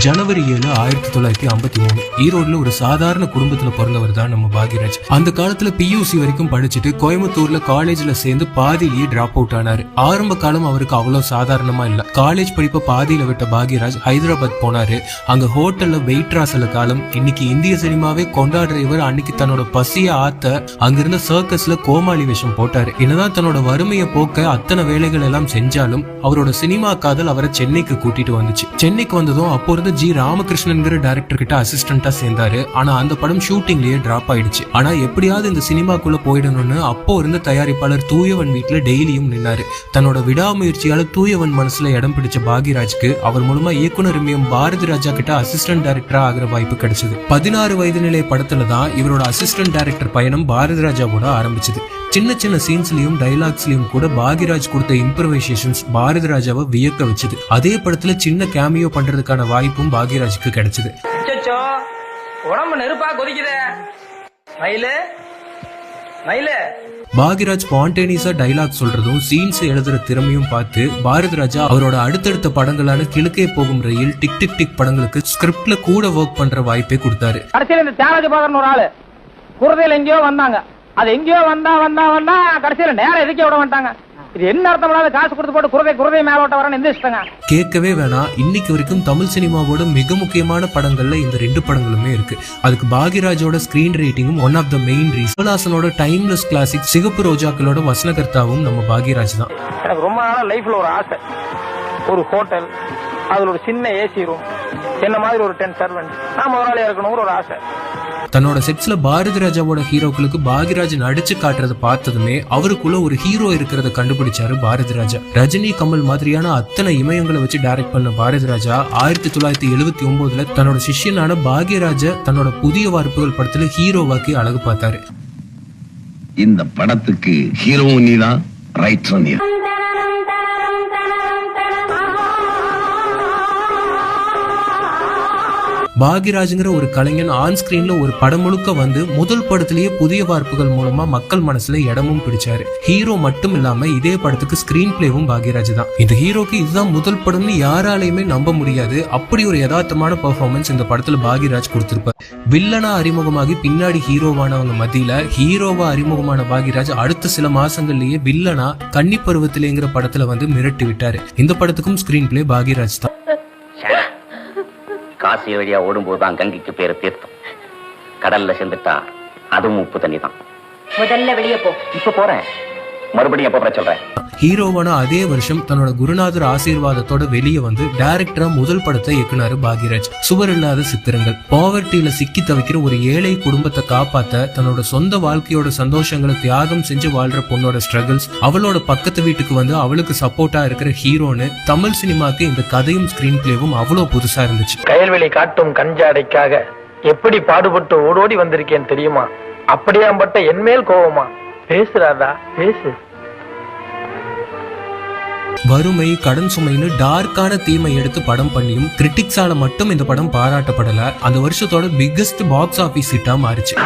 ஜனவரி 7, 1953 ஈரோடுல ஒரு சாதாரண குடும்பத்துல பிறந்தவர் தான் நம்ம பாக்யராஜ். அந்த காலத்துல பியூசி வரைக்கும் படிச்சுட்டு கோயம்புத்தூர்ல காலேஜ்ல சேர்ந்து பாதியிலேயே டிராப் அவுட் ஆனாரு. ஆரம்ப காலம் அவருக்கு அவ்வளவு சாதாரணமா இல்ல. காலேஜ் படிப்பை பாதியில விட்ட பாக்யராஜ் ஹைதராபாத் போனாரு. அங்க ஹோட்டல்ல வெயிட்ரா சில காலம். இன்னைக்கு இந்திய சினிமாவே கொண்டாடுற இவர் அன்னைக்கு தன்னோட பசிய ஆத்த அங்கிருந்த சர்க்கஸ்ல கோமாளி வேஷம் போட்டாரு. என்னதான் தன்னோட வறுமையை போக்க அத்தனை வேலைகள் எல்லாம் செஞ்சாலும் அவரோட சினிமா காதல் அவரை சென்னைக்கு கூட்டிட்டு வந்துச்சு. சென்னைக்கு வந்ததும் அப்போ ஜி ராமகிருஷ்ணன் டைரக்டர் கிட்ட அசிஸ்டண்டா சேர்ந்தாரு. ஆனா அந்த படம் ஷூட்டிங்லயே டிராப் ஆயிடுச்சு. ஆனா எப்படியாவது இந்த சினிமாக்குள்ள போயிடணும்னு அப்போ இருந்த தயாரிப்பாளர் தூயவன் வீட்டுல டெய்லியும் நின்னாரு. தன்னோட விடாமுயற்சியால தூயவன் மனசுல இடம் பிடிச்ச பாக்யராஜ்க்கு அவர் மூலமா இயக்குனர் பாரதி ராஜா கிட்ட அசிஸ்டன்ட் டைரக்டரா ஆகிற வாய்ப்பு கிடைச்சது. 16 வயது நிலை படத்துல தான் இவரோட அசிஸ்டன்ட் டைரக்டர் பயணம் பாரதி ராஜாவோட ஆரம்பிச்சது. சின்ன சின்ன சீன்ஸ்லயும் டைலாக்ஸ்லயும் கூட பாக்யராஜ் கொடுத்த இம்ப்ரவைசேஷன்ஸ் பாரதி ராஜாவை வியக்க வச்சது. அதே படத்துல சின்ன கேமியோ பண்றதுக்கான வாய்ப்பும் பாக்யராஜுக்கு கிடைச்சது. உடம்பு நெருப்பா கொதிக்குதே பாக்யராஜ் ஸ்பான்டேனியஸா டைலாக் சொல்றதும் சீன்ஸ் எழுதுற திறமையும் பார்த்து பாரதி ராஜா அவரோட அடுத்தடுத்த படங்களான கிழக்கே போகும் ரயில், டிக் டிக் டிக் படங்களுக்கு ஸ்கிரிப்ட்ல கூட ஒர்க் பண்ற வாய்ப்பே கொடுத்தாரு. கடைசியில இந்த தியாகராஜ பாகர்னு ஒரு ஆளு குருதையில எங்கேயோ வந்தாங்க. அது எங்கேயோ வந்தா கடைசியில நேரம் எதுக்கே விட மாட்டாங்க. இது என்ன அர்த்தம்? காசு கொடுத்து போட்டு குருதை மேலோட்ட வரன்னு எந்த இஷ்டங்க கேட்கவே வேணாம். இன்னைக்கு வரைக்கும் தமிழ் சினிமாவோட மிக முக்கியமான படங்கள்ல இந்த 2 படங்களுமே இருக்கு. அதுக்கு பாக்யராஜோட ஸ்கிரீன் ரேட்டிங்கும் one of the main reason. கமல்ஹாசனோட டைம்லெஸ் கிளாசிக் சிகப்பு ரோஜாக்களோட வசனகர்த்தாவும் நம்ம பாக்யராஜ் தான். எனக்கு ரொம்ப நாளா லைஃப்ல ஒரு ஆசை, ஒரு ஹோட்டல், அதுல ஒரு சின்ன ஏசி ரூம், என்ன மாதிரி ஒரு 10 சர்வெண்ட், நான் முதலாளியா இருக்கணுங்கிற ஒரு ஆசை. தன்னோட செட்ஸ்ல பாரதி ராஜாவோட ஹீரோக்களுக்கு பாக்யராஜ் நடிச்சு காட்டுறதை பார்த்ததுமே அவருக்குள்ள ஒரு ஹீரோ இருக்கிறத கண்டுபிடிச்சாரு பாரதி ராஜா. ரஜினி, கமல் மாதிரியான அத்தனை இமயங்களை வச்சு டைரக்ட் பண்ண பாரதி ராஜா 1979 தன்னோட சிஷ்யனான பாக்யராஜ தன்னோட புதிய வார்ப்புகள் படத்துல ஹீரோவாக்கி அழகு பார்த்தாரு. இந்த படத்துக்கு ஹீரோ நீதான், ரைட்டர் நீ. பாக்யராஜ்ங்கிற ஒரு கலைஞன் ஆன் ஸ்கிரீன்ல ஒரு படம் முழுக்க வந்து முதல் படத்திலேயே புதிய வார்ப்புகள் மூலமா மக்கள் மனசுல இடமும் பிடிச்சாரு. ஹீரோ மட்டும் இல்லாம இதே படத்துக்கு ஸ்கிரீன் பிளேவும் பாக்யராஜ் தான். இந்த ஹீரோக்கு இதுதான் முதல் படம்னு யாராலையுமே நம்ப முடியாது. அப்படி ஒரு யதார்த்தமான பெர்ஃபார்மன்ஸ் இந்த படத்துல பாக்யராஜ் கொடுத்திருப்பார். வில்லனா அறிமுகமாகி பின்னாடி ஹீரோவானவங்க மத்தியில ஹீரோவா அறிமுகமான பாக்யராஜ் அடுத்த சில மாசங்கள்லயே வில்லனா கன்னி பருவத்திலேங்கிற படத்துல வந்து மிரட்டி விட்டாரு. இந்த படத்துக்கும் ஸ்கிரீன் பிளே பாக்யராஜ் தான். காசி வழியா ஓடும்போதுதான் கங்கைக்கு பேரு தீர்த்தம். கடல்ல சேர்ந்துட்டா அதுவும் உப்பு தண்ணி தான். முதல்ல வெளியே போ. இப்ப போறேன், மறுபடியும் எப்ப சொல்றேன். ஹீரோவான அதே வருஷம் தன்னோட குருநாதர் ஆசீர்வாதத்தோட வெளியே வந்து டைரக்டரா முதல் படத்தை இயக்குனாரு பாக்யராஜ். சுவர் இல்லாத சித்திரங்கள். பாவர்ட்டியில சிக்கி தவிக்கிற ஒரு ஏழை குடும்பத்தை காப்பாத்த தன்னோட சொந்த வாழ்க்கையோட சந்தோஷங்களை தியாகம் செஞ்சு வாழ்ற பொண்ணோட ஸ்ட்ரகிள்ஸ், அவளோட பக்கத்து வீட்டுக்கு வந்து அவளுக்கு சப்போர்ட்டா இருக்கிற ஹீரோன்னு தமிழ் சினிமாக்கு இந்த கதையும் ஸ்கிரீன் பிளேவும் அவ்வளவு புதுசா இருந்துச்சு. கயல்வெளி காட்டும் கஞ்சாடைக்காக எப்படி பாடுபட்டு ஓடோடி வந்திருக்கேன் தெரியுமா? அப்படியாம்பட்ட என்மேல் கோவமா? பேசுறாதா பேசு. வறுமை, கடன் சுமைன்னு டார்க்கான தீமை எடுத்து படம் பண்ணியும் கிரிட்டிக்ஸால மட்டும் இந்த படம் பாராட்டப்படல. அந்த வருஷத்தோட பிக்கஸ்ட் பாக்ஸ் ஆபீஸ் ஹிட்டா மாறிச்சு.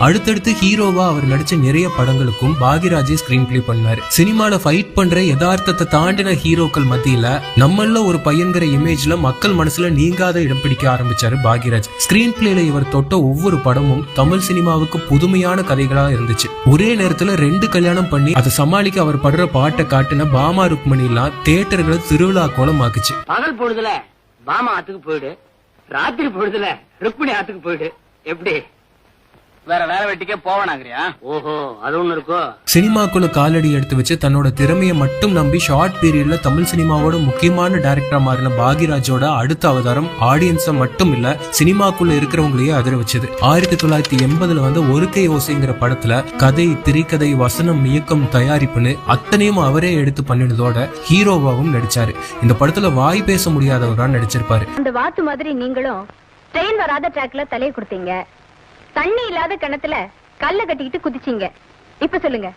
அடுத்தடுத்து ஹீரோவா அவர் நடிச்ச நிறைய படங்களுக்கும் பாக்யராஜே ஸ்கிரீன் பிளே பண்ணாரு. சினிமால ஃபைட் பண்ற யதார்த்தத்தை தாண்டின ஹீரோக்கள் மத்தியில நம்மள ஒரு பையன்கிற இமேஜ்ல மக்கள் மனசுல நீங்காத இடம் பிடிக்க ஆரம்பிச்சாரு பாக்யராஜ். ஸ்கிரீன் பிளேல இவர் தொட்ட ஒவ்வொரு படமும் தமிழ் சினிமாவுக்கு புதுமையான கதைகளா இருந்துச்சு. ஒரே நேரத்துல 2 கல்யாணம் பண்ணி அதை சமாளிக்க அவர் படுற பாட்டை காட்டின பாமா ருக்மணி எல்லாம் தியேட்டர்களை திருவிழா கோலம் ஆக்குச்சு. பகல் பொழுதுல பாமா ஆத்துக்கு போயிடு, ராத்திரி பொழுதுல ருக்மணி ஆத்துக்கு போயிடு. எப்படி வேற வேலை வெட்டிக்கே போவானாங்கறியா? ஓஹோ, அது ஒண்ணு இருக்கோ. சினிமாக்குள்ள காலடி எடுத்து வச்சு தன்னோட திறமையை மட்டும் நம்பி ஷார்ட் பீரியட்ல தமிழ் சினிமாவோட முக்கியமான டைரக்டரா மாறின பாக்யராஜோட அடுத்த அவதாரம் ஆடியன்ஸ மட்டும் இல்ல சினிமாக்குள்ள இருக்கிறவங்களையே அதிர வச்சது. 1980 வந்து ஒரு கை ஓசைங்கிற படத்துல கதை, திரைக்கதை, வசனம், இயக்கம், தயாரிப்புன்னு அத்தனையும் அவரே எடுத்து பண்ணினதோட ஹீரோவாவும் நடிச்சாரு. இந்த படத்துல வாய் பேச முடியாதவரா நடிச்சிருப்பாரு. அந்த வாத்து மாதிரி நீங்களும் ட்ரெயின் வராத ட்ராக்ல தலையை கொடுத்தீங்க, தண்ணி இல்லாத கிணத்துல கல்ல கட்டிக்கிட்டு குதிச்சீங்க. இப்ப சொல்லுங்க,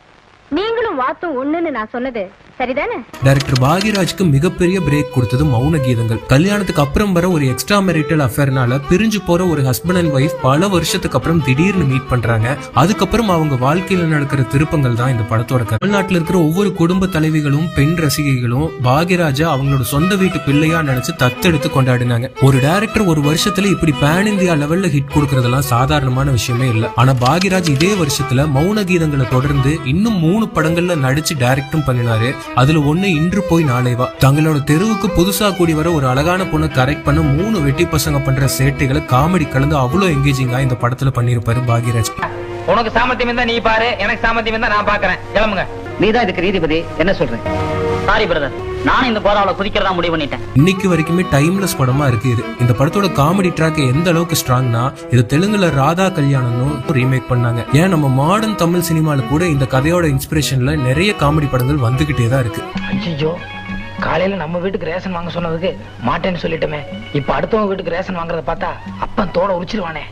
நீங்களும் வாத்தும் ஒண்ணுன்னு நான் சொன்னது சரிதானே? டைரக்டர் பாக்யராஜ்க்கு மிகப்பெரிய பிரேக் கொடுத்தது மௌன கீதங்கள். கல்யாணத்துக்கு அப்புறம் வர ஒரு எக்ஸ்ட்ரா மேரிட்டல் அஃபேர்னால பிரிஞ்சு போற ஒரு ஹஸ்பண்ட் அண்ட் ஒய்ஃப் பல வருஷத்துக்கு அப்புறம் திடீர்னு மீட் பண்றாங்க. அதுக்கப்புறம் அவங்க வாழ்க்கையில நடக்கிற திருப்பங்கள் தான் இந்த படத்தோட கதை. தமிழ்நாட்டுல இருக்கிற ஒவ்வொரு குடும்ப தலைவிகளும் பெண் ரசிகைகளும் பாக்யராஜா அவங்களோட சொந்த வீட்டு பிள்ளையா நினைச்சு தத்தெடுத்து கொண்டாடினாங்க. ஒரு டைரக்டர் ஒரு வருஷத்துல இப்படி பேன் இந்தியா லெவல்ல ஹிட் கொடுக்கறதெல்லாம் சாதாரணமான விஷயமே இல்ல. ஆனா பாக்யராஜ் இதே வருஷத்துல மௌன கீதங்களை தொடர்ந்து இன்னும் 3 படங்கள்ல நடிச்சு டைரக்டும் பண்ணினாரு. அதுல ஒண்ணு இன்று போய் நாளை வா. தங்களோட தெருவுக்கு புதுசா கூடி வர ஒரு அழகான பொண்ணை கரெக்ட் பண்ண 3 வெட்டி பசங்க பண்ற சேட்டைகளை காமெடி கலந்து அவ்வளவு எங்கேஜிங்கா இந்த படத்துல பண்ணிருப்பாரு பாக்யராஜ். உனக்கு சாமர்த்தியம் இருந்தா நீ பாரு, எனக்கு சாமர்த்தியம் இருந்தா நான் பாக்குறேன். கிளம்புங்க. நீதான் இதுக்கு நீதிபதி, என்ன சொல்றேன்? சாரி பிரதர், நானும் இந்த கோராவில குதிக்கிறதா முடிவு பண்ணிட்டேன். இன்னைக்கு வரைக்குமே டைம்லெஸ் படமா இருக்கு இது. இந்த படத்தோட காமெடி ட்ராக் எந்த அளவுக்கு ஸ்ட்ராங்னா இது தெலுங்குல ராதா கல்யாணம்னு ரீமேக் பண்ணாங்க. ஏன் நம்ம மாடர்ன் தமிழ் சினிமால கூட இந்த கதையோட இன்ஸ்பிரேஷன்ல நிறைய காமெடி படங்கள் வந்துகிட்டே தான் இருக்கு. ஐயோ, காலையில நம்ம வீட்டுக்கு ரேஷன் வாங்க சொன்னதுக்கு மாட்டேன்னு சொல்லிட்டோமே. இப்ப அடுத்தவங்க வீட்டுக்கு ரேஷன் வாங்குறத பார்த்தா அப்பன் தோட உரிச்சிருவானே.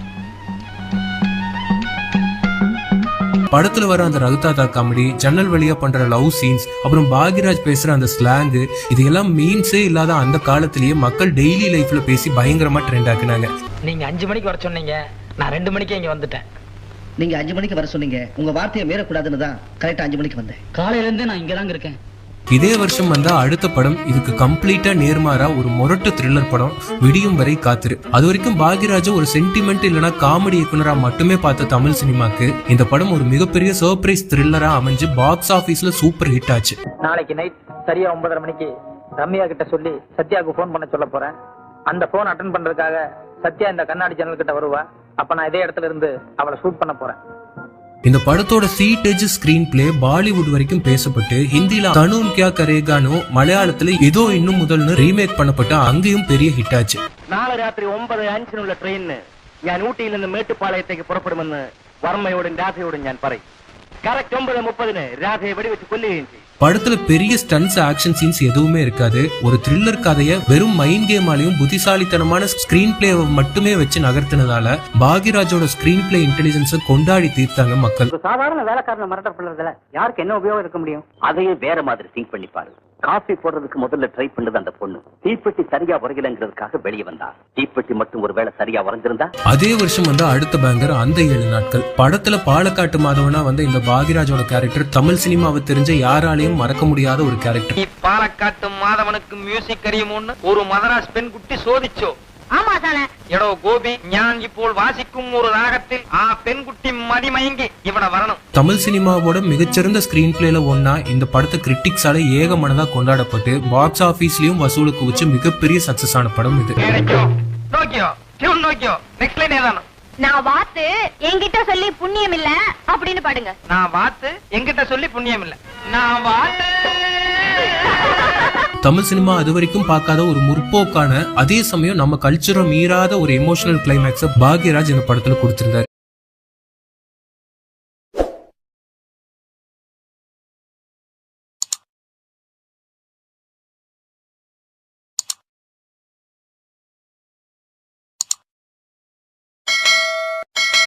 படத்துல வர அந்த ரகுதாதா காமெடி, ஜன்னல் வழியா பண்ற லவ் சீன்ஸ், அப்புறம் பாக்யராஜ் பேசுற அந்த ஸ்லாங், இது எல்லாம் மீன்ஸே இல்லாத அந்த காலத்திலேயே மக்கள் டெய்லி லைஃப்ல பேசி பயங்கரமா ட்ரெண்ட் ஆக்குனாங்க. நீங்க 5 மணிக்கு வர சொன்னீங்க, நான் 2 மணிக்கே இங்க வந்துட்டேன். நீங்க 5 மணிக்கு வர சொன்னீங்க, உங்க வார்த்தையை மீறக்கூடாதுன்னு தான் கரெக்டா 5 மணிக்கு வந்தேன். காலையில இருந்தே நான் இங்கதாங்க இருக்கேன். இதே வருஷம் வந்த அடுத்த படம் இதுக்கு கம்ப்ளீட்டா நேர்மாறா ஒரு மொரட்டு த்ரில்லர் படம் விடியும் வரை காத்திரு. அது வரைக்கும் பாக்யராஜ் ஒரு சென்டிமெண்ட் இல்லனா காமெடி இயக்குனரா மட்டுமே பார்த்த தமிழ் சினிமாக்கு இந்த படம் ஒரு மிகப்பெரிய சர்ப்ரைஸ் த்ரில்லரா அமைஞ்சு பாக்ஸ் ஆபீஸ்ல சூப்பர் ஹிட் ஆச்சு. நாளைக்கு நைட் சரியா 9:30 மணிக்கு ரம்யா கிட்ட சொல்லி சத்யாவுக்கு போன் பண்ண சொல்ல போறேன். அந்த போன் அட்டன் பண்றதுக்காக சத்யா இந்த கண்ணாடி ஜன்னல் கிட்ட வருவா. அப்ப நான் இதே இடத்துல இருந்து அவளை ஷூட் பண்ண போறேன். இந்த படத்தோட seat edge screen play Bollywood வரைக்கும் பேசப்பட்டு ஹிந்தில கனூன் கியா கரேகானோ, மலையாளத்துல இதோ இன்னும் முதல்னு ரீமேக் பண்ணப்பட்டு அங்கேயும் பெரிய ஹிட் ஆச்சு. നാളെ രാത്രി 9:05 ട്രെയിനിന് ഞാൻ ഊട്ടിയിൽ നിന്ന് മേട്ടുപ്പാളയത്തേക്ക് പുറപ്പെടുമെന്ന് വർമ്മയോടും രാധയോടും ഞാൻ പറയും. കറക്റ്റ് 9:30 രാധയെ വെടിവെച്ച് കൊല്ലുകയും ചെയ്യും. படத்துல பெரிய ஸ்டன்ஸ் ஆக்ஷன் சீன்ஸ் எதுவுமே இருக்காது. ஒரு த்ரில்லர் கதையை வெறும் மைண்ட் கேமாலையும் புத்திசாலித்தனமான ஸ்கிரீன் பிளேவை மட்டுமே வச்சு நகர்த்தினதால பாக்யராஜோட ஸ்கிரீன் பிளே இன்டெலிஜென்ஸை கொண்டாடி தீர்த்தாங்க மக்கள். சாதாரண வேலைக்காரனை மிரட்ட பண்றதுல யாருக்கு என்ன உபயோகம் இருக்க முடியும்? அதையே வேற மாதிரி திங்க் பண்ணி பாரு. காஃபி போடுறதுக்கு முதல்ல ட்ரை பண்ணது அந்த பொண்ணு. தீப்பெட்டி சரியா உரையலங்கிறதுக்காக வெளியே வந்தா. தீப்பெட்டி மட்டும் ஒரு வேளை சரியா உறைஞ்சிருந்தா. அதே வருஷம் வந்த அடுத்த பேங்கர் அந்த 7 நாட்கள். படத்துல பாலக்காட்டு மாதவனா வந்த இந்த பாக்யராஜோட கேரக்டர் தமிழ் சினிமாவை தெரிஞ்ச யாராலையும் மறக்க முடியாத ஒரு கேரக்டர். பாலக்காட்டு மாதவனுக்கு மியூசிக் அறியுமோன்னு ஒரு மதராஸ் பெண் குட்டி சோதிச்சோ. ஆமா தானே. எடோ கோபி, ஞான் ഇപ്പോൾ வாசிக்கும் ஒரு ராகத்தில் ஆ பெண்குட்டி மதிமயங்கி இவனை வரணும். தமிழ் சினிமாவோட மிகச்சிறந்த ஸ்கிரீன் பிளேல ஒன்னா இந்த படத்தை கிரிட்டிக்ஸால ஏகமனதா கொண்டாடப்பட்டு பாக்ஸ் ஆபீஸ்லயும் வசூலு குவிச்சு மிகப்பெரிய சக்சஸ் ஆன படம் இது. நோக்கியோ டியூன் நோக்கியோ நெக்ஸ்ட் லைன் ஏதானோ. நான் வாத்து என்கிட்ட சொல்லி புண்ணியம் இல்ல அப்படின்னு பாடுங்க. நான் வாத்து என்கிட்ட சொல்லி புண்ணியம் இல்ல. நான் வாத்து. தமிழ் சினிமா அது வரைக்கும் பார்க்காத ஒரு முற்போக்கான, அதே சமயம் நம்ம கல்ச்சரை மீறாத ஒரு எமோஷனல் கிளைமேக்ஸ பாக்யராஜ் இந்த படத்துல கொடுத்திருந்தாரு.